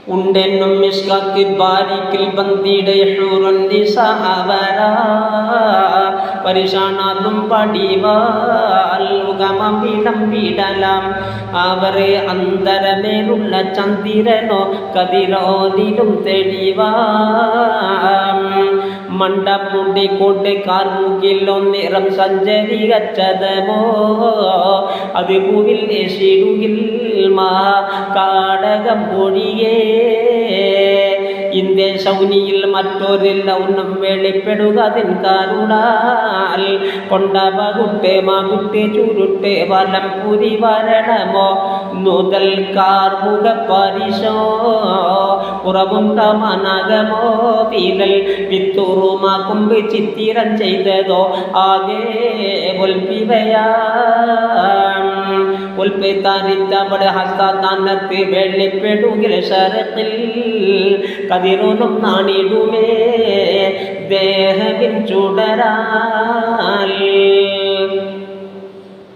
ഉണ്ടെന്നും മിസ്കാത്തിൽ ബാരിക്കിൽ ബന്ദിയുടെ ഹൂറന്തി സഹവര പരിശാണാതും പടിവാൽഗമം വിടലാം അവരെ അന്തരമേലുള്ള ചന്ദ്രനോ കതിരോതിലും തെളിവാം മണ്ടമുടി കോട്ടെ കാർമുകിലോ നിറം സഞ്ചരികച്ചതമോ അത് പൂവിൽ ശിടുകിൽ മാ കാടകം ഒഴിയേ ഇന്ത്യ ശൗനിയിൽ മറ്റൊരില്ല ഒന്നും വെളിപ്പെടുക അതിൻ കാരുണാൽ കൊണ്ടപകുട്ടെ മാകുട്ടെ ചുരുട്ടെ വലം പുരി വരണമോ നൂതൽ കാർമുക പരിശോ പുറവും കമനകമോ തീരൽ വിത്തുറുമാ കുമ്പ് ചിത്തിരം ചെയ്തതോ ആകെ ഒൽപ്പിവയാ ഉൽപ്പെത്താനിത്തവിടെ ഹസ്താനത്ത് വെള്ളിപ്പെടുകിൽ ശരത്തിൽ കതിരൊന്നും നാണിടുമേ ദേഹവിൻ ചുടരാ